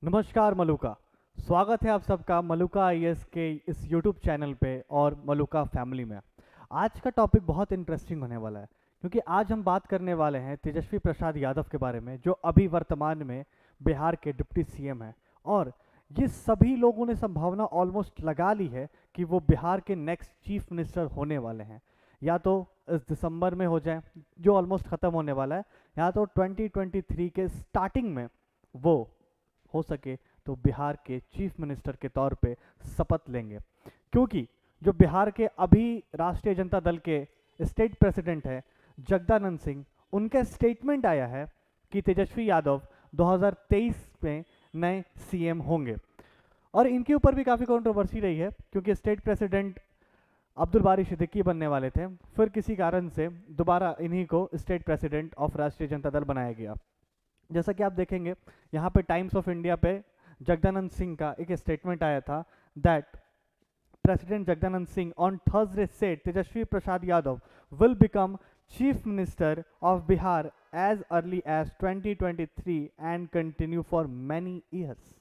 नमस्कार मलुका। स्वागत है आप सबका मलुका आईएएस के इस यूट्यूब चैनल पे और मलुका फैमिली में। आज का टॉपिक बहुत इंटरेस्टिंग होने वाला है क्योंकि आज हम बात करने वाले हैं तेजस्वी प्रसाद यादव के बारे में, जो अभी वर्तमान में बिहार के डिप्टी सीएम हैं। और ये सभी लोगों ने संभावना ऑलमोस्ट लगा ली है कि वो बिहार के नेक्स्ट चीफ मिनिस्टर होने वाले हैं। या तो इस दिसंबर में हो जाए, जो ऑलमोस्ट ख़त्म होने वाला है, या तो 2023 के स्टार्टिंग में वो हो सके तो बिहार के चीफ मिनिस्टर के तौर पे शपथ लेंगे। क्योंकि जो बिहार के अभी राष्ट्रीय जनता दल के स्टेट प्रेसिडेंट है जगदानंद सिंह, उनका स्टेटमेंट आया है कि तेजस्वी यादव 2023 में नए सीएम होंगे। और इनके ऊपर भी काफ़ी कंट्रोवर्सी रही है क्योंकि स्टेट प्रेसिडेंट अब्दुल बारी सिद्दीकी बनने वाले थे, फिर किसी कारण से दोबारा इन्हीं को स्टेट प्रेसिडेंट ऑफ राष्ट्रीय जनता दल बनाया गया। जैसा कि आप देखेंगे यहाँ पे टाइम्स ऑफ इंडिया पे जगदानंद सिंह का एक स्टेटमेंट आया था that president Jagdanand Singh on Thursday said Tejashwi Prasad Yadav will become chief minister of Bihar as early as 2023 and continue for many years.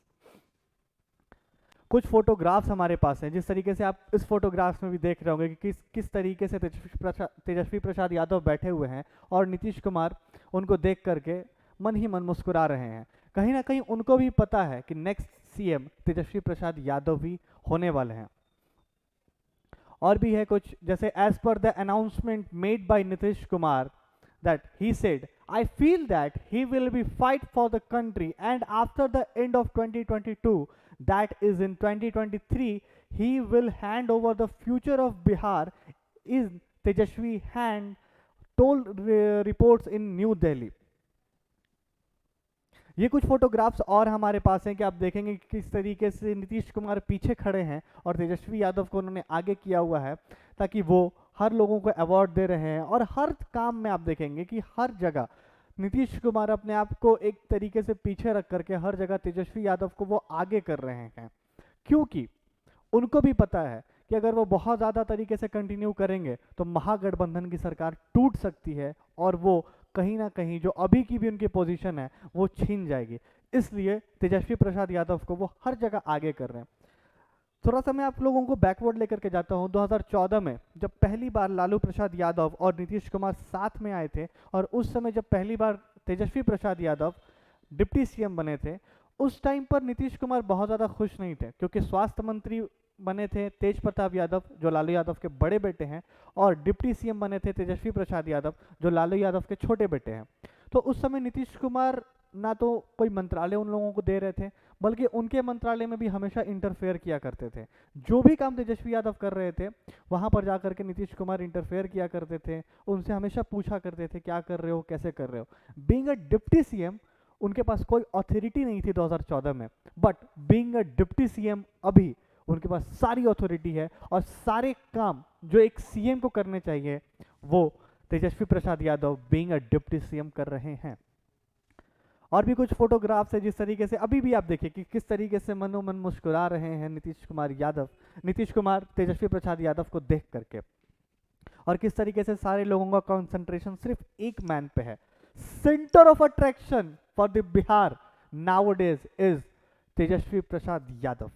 कुछ फोटोग्राफ्स हमारे पास हैं, जिस तरीके से आप इस फोटोग्राफ्स में भी देख रहे होंगे कि किस तरीके से तेजस्वी प्रसाद यादव बैठे हुए हैं और नीतीश कुमार उनको देख करके मन ही मन मुस्कुरा रहे हैं। कहीं ना कहीं उनको भी पता है कि नेक्स्ट सीएम तेजस्वी प्रसाद यादव भी होने वाले हैं। और भी है कुछ, जैसे as per the announcement made by Nitish Kumar that he said, I feel that he will be fight for the country and after the end of 2022, that is in 2023, he will hand over the future of Bihar is Tejashwi hand, told reports in New Delhi। ये कुछ photographs और हमारे पास हैं कि आप देखेंगे कि किस तरीके से नीतीश कुमार पीछे खड़े हैं और तेजस्वी यादव को उन्होंने आगे किया हुआ है ताकि वो हर लोगों को अवार्ड दे रहे हैं। और हर काम में आप देखेंगे कि हर जगह नीतीश कुमार अपने आप को एक तरीके से पीछे रख करके हर जगह तेजस्वी यादव को वो आगे कर रहे हैं, क्योंकि उनको भी पता है कि अगर वो बहुत ज़्यादा तरीके से कंटिन्यू करेंगे तो महागठबंधन की सरकार टूट सकती है और वो कहीं ना कहीं जो अभी की भी उनकी पोजीशन है वो छीन जाएगी। इसलिए तेजस्वी प्रसाद यादव को वो हर जगह आगे कर रहे हैं। थोड़ा सा मैं आप लोगों को बैकवर्ड लेकर के जाता हूँ। 2014 में जब पहली बार लालू प्रसाद यादव और नीतीश कुमार साथ में आए थे, और उस समय जब पहली बार तेजस्वी प्रसाद यादव डिप्टी सीएम बने थे, उस टाइम पर नीतीश कुमार बहुत ज़्यादा खुश नहीं थे क्योंकि स्वास्थ्य मंत्री बने थे तेज प्रताप यादव, जो लालू यादव के बड़े बेटे हैं, और डिप्टी सीएम बने थे तेजस्वी प्रसाद यादव, जो लालू यादव के छोटे बेटे हैं। तो उस समय नीतीश कुमार ना तो कोई मंत्रालय उन लोगों को दे रहे थे, बल्कि उनके मंत्रालय में भी हमेशा इंटरफेयर किया करते थे। जो भी काम तेजस्वी यादव कर रहे थे वहाँ पर जा करके नीतीश कुमार इंटरफेयर किया करते थे, उनसे हमेशा पूछा करते थे क्या कर रहे हो, कैसे कर रहे हो। बीइंग अ डिप्टी सीएम उनके पास कोई अथॉरिटी नहीं थी 2014 में, but being a deputy CM अभी उनके पास सारी अथॉरिटी है और सारे काम जो एक सीएम को करने चाहिए वो Tejashwi Prasad Yadav being a deputy CM कर रहे हैं। और भी कुछ फोटोग्राफ्स है जिस तरीके से अभी भी आप देखिए कि किस तरीके से मनोमन मुस्कुरा रहे हैं नीतीश कुमार तेजस्वी प्रसाद यादव को देख करके, और किस तरीके से सारे लोगों का कंसंट्रेशन सिर्फ एक मैन पे है। Centre of attraction for the Bihar nowadays is Tejashwi Prasad Yadav.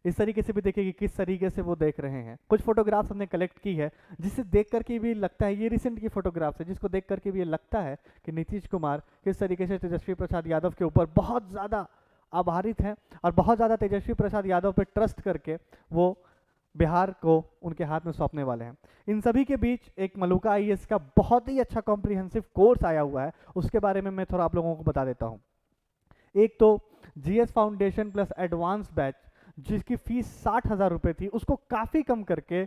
इस तरीके से भी देखिए कि किस तरीके से वो देख रहे हैं। कुछ फोटोग्राफ्स हमने कलेक्ट की है जिसे देख करके भी लगता है, ये रिसेंट की फोटोग्राफ्स है जिसको देख करके भी ये लगता है कि नीतीश कुमार किस तरीके से तेजस्वी प्रसाद यादव के ऊपर बहुत ज़्यादा आभारित हैं और बहुत ज़्यादा तेजस्वी प्रसाद यादव पे ट्रस्ट करके वो बिहार को उनके हाथ में सौंपने वाले हैं। इन सभी के बीच एक मलुका आईएएस का बहुत ही अच्छा कॉम्प्रिहेंसिव कोर्स आया हुआ है, उसके बारे में मैं थोड़ा आप लोगों को बता देता हूँ। एक तो GS foundation plus advance batch, जिसकी फीस 60,000 रुपये थी, उसको काफ़ी कम करके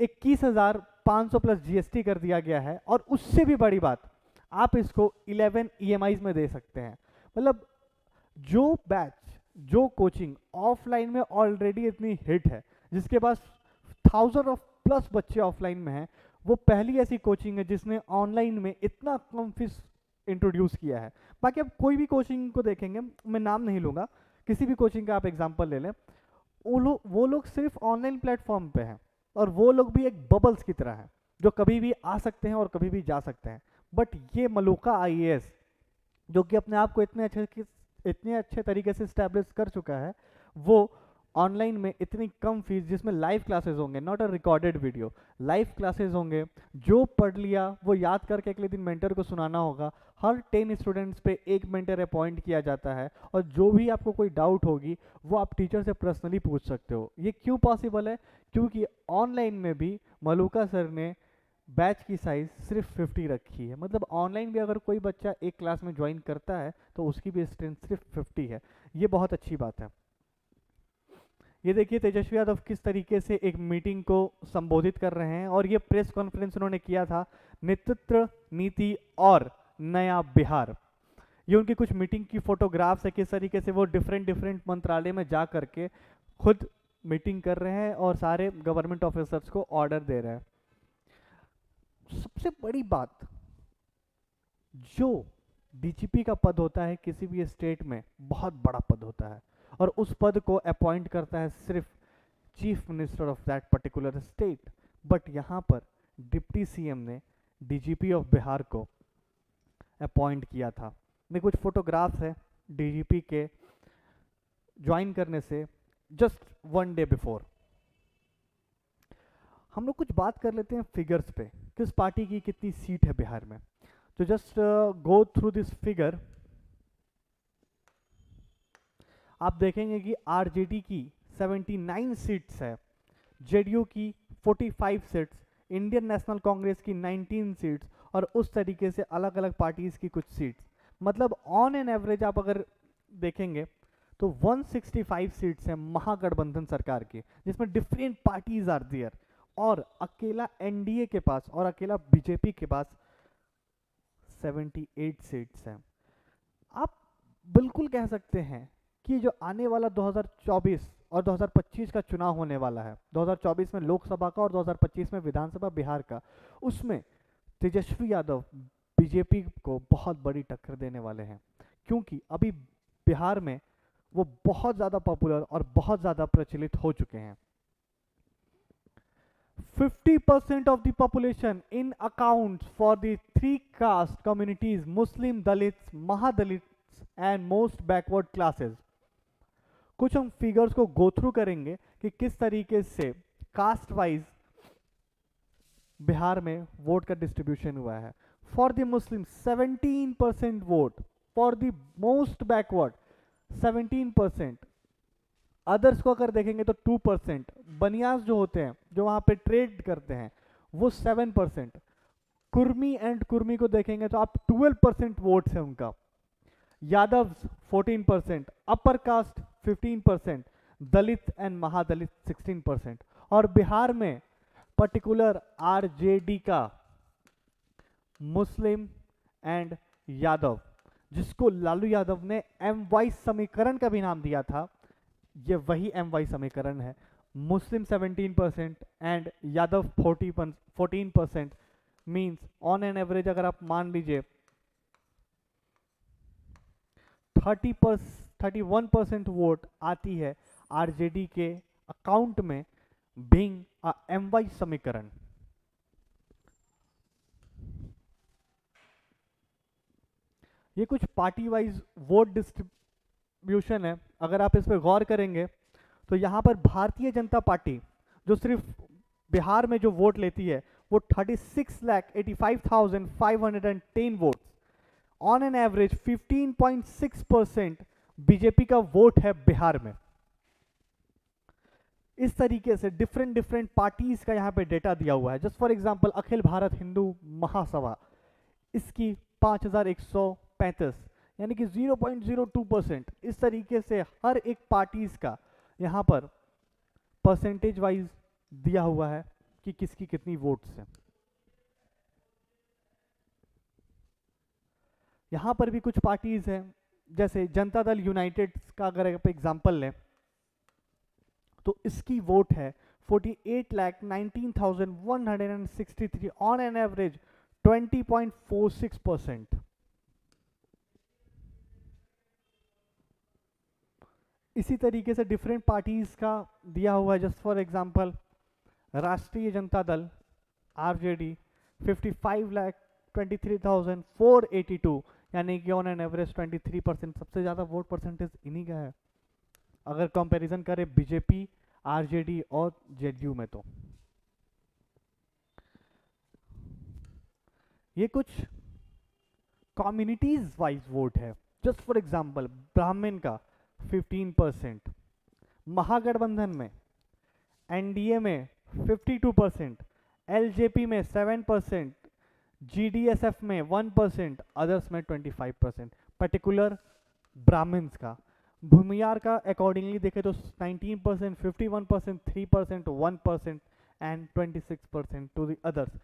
21,500 प्लस जीएसटी कर दिया गया है। और उससे भी बड़ी बात, आप इसको 11 ईएमआईज में दे सकते हैं। मतलब जो बैच, जो कोचिंग ऑफलाइन में ऑलरेडी इतनी हिट है, जिसके पास 1000 ऑफ प्लस बच्चे ऑफलाइन में हैं, वो पहली ऐसी कोचिंग है जिसने ऑनलाइन में इतना कम फीस इंट्रोड्यूस किया है। बाकी आप कोई भी कोचिंग को देखेंगे, मैं नाम नहीं लूँगा, किसी भी कोचिंग का आप एग्जांपल ले लें, वो लोग सिर्फ ऑनलाइन प्लेटफॉर्म पे हैं और वो लोग भी एक बबल्स की तरह हैं जो कभी भी आ सकते हैं और कभी भी जा सकते हैं। बट ये मलुका आईएएस जो कि अपने आप को इतने अच्छे तरीके से स्टैब्लिश कर चुका है, वो ऑनलाइन में इतनी कम फीस, जिसमें लाइव क्लासेस होंगे, not a recorded video, live classes होंगे, जो पढ़ लिया वो याद करके अगले दिन मेंटर को सुनाना होगा। हर 10 स्टूडेंट्स पे एक मेंटर अपॉइंट किया जाता है, और जो भी आपको कोई डाउट होगी वो आप टीचर से पर्सनली पूछ सकते हो। ये क्यों पॉसिबल है? क्योंकि ऑनलाइन में भी मलूका सर ने बैच की साइज सिर्फ 50 रखी है। मतलब ऑनलाइन भी अगर कोई बच्चा एक क्लास में ज्वाइन करता है तो उसकी भी स्ट्रेंथ सिर्फ 50 है। ये बहुत अच्छी बात है। ये देखिए तेजस्वी यादव किस तरीके से एक मीटिंग को संबोधित कर रहे हैं, और ये प्रेस कॉन्फ्रेंस उन्होंने किया था, नेतृत्व नीति और नया बिहार। ये उनकी कुछ मीटिंग की फोटोग्राफ्स है, किस तरीके से वो डिफरेंट डिफरेंट मंत्रालय में जा करके खुद मीटिंग कर रहे हैं और सारे गवर्नमेंट ऑफिसर्स को ऑर्डर दे रहे हैं। सबसे बड़ी बात, जो डीजीपी का पद होता है किसी भी स्टेट में, बहुत बड़ा पद होता है, और उस पद को अपॉइंट करता है सिर्फ chief minister of that particular state. But यहाँ पर डिप्टी सीएम ने डीजीपी ऑफ बिहार को अपॉइंट किया था। में कुछ फोटोग्राफ्स है डीजीपी के ज्वाइन करने से जस्ट 1 डे बिफोर। हम लोग कुछ बात कर लेते हैं फिगर्स पे, किस पार्टी की कितनी सीट है बिहार में। तो just go through this figure, आप देखेंगे कि आरजेडी की 79 सीट्स है, जेडीयू की 45 सीट्स, इंडियन नेशनल कांग्रेस की 19 सीट्स, और उस तरीके से अलग अलग पार्टीज की कुछ सीट्स। मतलब ऑन एन एवरेज आप अगर देखेंगे तो 165 सीट्स हैं महागठबंधन सरकार की, जिसमें डिफरेंट पार्टीज आर देयर, और अकेला एनडीए के पास और अकेला बीजेपी के पास 78 सीट्स हैं। आप बिल्कुल कह सकते हैं कि जो आने वाला 2024 और 2025 का चुनाव होने वाला है, 2024 में लोकसभा का और 2025 में विधानसभा बिहार का, उसमें तेजस्वी यादव बीजेपी को बहुत बड़ी टक्कर देने वाले हैं। क्योंकि अभी बिहार में वो बहुत ज़्यादा पॉपुलर और बहुत ज़्यादा प्रचलित हो चुके हैं। 50% of the population in accounts for the 3 caste communities, Muslim, Dalits, Mahadalits and most backward classes। कुछ हम फिगर्स को गो थ्रू करेंगे कि किस तरीके से कास्ट वाइज बिहार में वोट का डिस्ट्रीब्यूशन हुआ है। For the Muslim 17% vote, for the most backward 17%, others को अगर देखेंगे तो 2%, बनियास जो होते हैं जो वहाँ पे ट्रेड करते हैं वो 7%, कुर्मी एंड कुर्मी को देखेंगे तो आप 12% वोट्स है उनका, Yadav 14%, upper caste 15%, Dalit and महादलित 16%। और बिहार में पर्टिकुलर आरजेडी का मुस्लिम एंड यादव, जिसको लालू यादव ने एम वाई समीकरण का भी नाम दिया था, ये वही एम वाई समीकरण है। मुस्लिम 17% and Yadav 14%, means on an average अगर आप मान लीजिए 31% वोट आती है आरजेडी के अकाउंट में, बीइंग अ एम वाई समीकरण। ये कुछ पार्टी वाइज वोट डिस्ट्रीब्यूशन है। अगर आप इस पर गौर करेंगे तो यहाँ पर भारतीय जनता पार्टी जो सिर्फ बिहार में जो वोट लेती है वो 36,85,510 vote, on an average 15.6% BJP का वोट है बिहार में। इस तरीके से डिफरेंट डिफरेंट पार्टीज का यहाँ पे डेटा दिया हुआ है। जस्ट फॉर एग्जांपल अखिल भारत हिंदू महासभा, इसकी 5,135, यानी कि 0.02%। इस तरीके से हर एक पार्टीज का यहाँ पर परसेंटेज वाइज दिया हुआ है कि किसकी कितनी वोट्स हैं। यहाँ पर भी कुछ पार्टीज हैं, जैसे जनता दल यूनाइटेड का अगर आप एग्जाम्पल लें तो इसकी वोट है 48,19,163, ऑन एन एवरेज 20.46%। इसी तरीके से डिफरेंट पार्टीज का दिया हुआ है। जस्ट फॉर एग्जांपल राष्ट्रीय जनता दल आरजेडी 55,23,482, यानी कि ऑन एन एवरेज 23% सबसे ज़्यादा वोट परसेंटेज इन्हीं का है, अगर कंपैरिजन करें बीजेपी, आरजेडी और जेडीयू में। तो ये कुछ कम्युनिटीज वाइज वोट है। जस्ट फॉर एग्जांपल, ब्राह्मण का 15%, महागठबंधन में, एनडीए में 52%, एलजेपी में 7%, जीडीएसएफ में 1%, अदर्स में 25%। पर्टिकुलर ब्राह्मण्स का, भूमियार का अकॉर्डिंगली देखें तो 19%, 51%, 3%, 1% एंड 26% टू द अदर्स।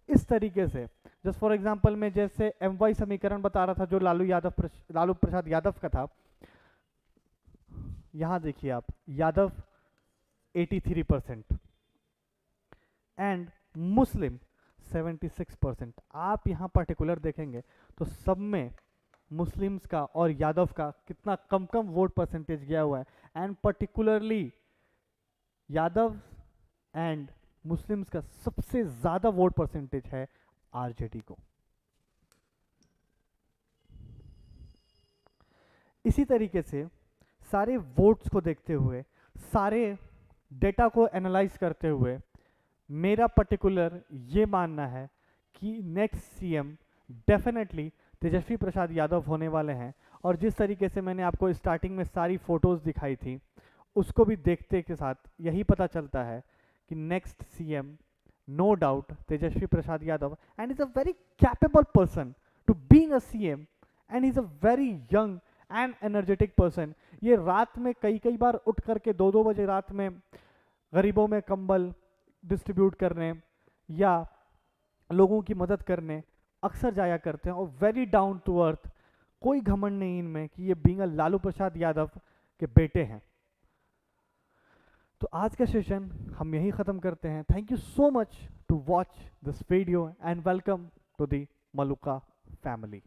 इस तरीके से जस्ट फॉर एग्जांपल में जैसे एमवाई समीकरण बता रहा था जो लालू प्रसाद यादव का था, यहां देखिए आप, यादव 83% एंड मुस्लिम 76%। आप यहां पर्टिकुलर देखेंगे तो सब में मुस्लिम्स का और यादव का कितना कम कम वोट परसेंटेज गया हुआ है, and particularly Yadav and Muslims का सबसे ज्यादा वोट परसेंटेज है आरजेडी को। इसी तरीके से सारे वोट्स को देखते हुए, सारे डेटा को एनालाइज करते हुए मेरा पर्टिकुलर ये मानना है कि नेक्स्ट सीएम डेफिनेटली तेजस्वी प्रसाद यादव होने वाले हैं। और जिस तरीके से मैंने आपको स्टार्टिंग में सारी फोटोज दिखाई थी, उसको भी देखते के साथ यही पता चलता है कि next CM no doubt Tejashwi Prasad Yadav, and is a very capable person to being a CM, and is a very young and energetic person. ये रात में कई बार उठ करके 2-2 बजे रात में गरीबों में कंबल डिस्ट्रीब्यूट करने या लोगों की मदद करने अक्सर जाया करते हैं, और वेरी डाउन टू अर्थ, कोई घमंड नहीं इनमें कि ये बीइंग अ लालू प्रसाद यादव के बेटे हैं। तो आज का सेशन हम यही ख़त्म करते हैं। Thank you so much to watch this video and welcome to the Maluka family.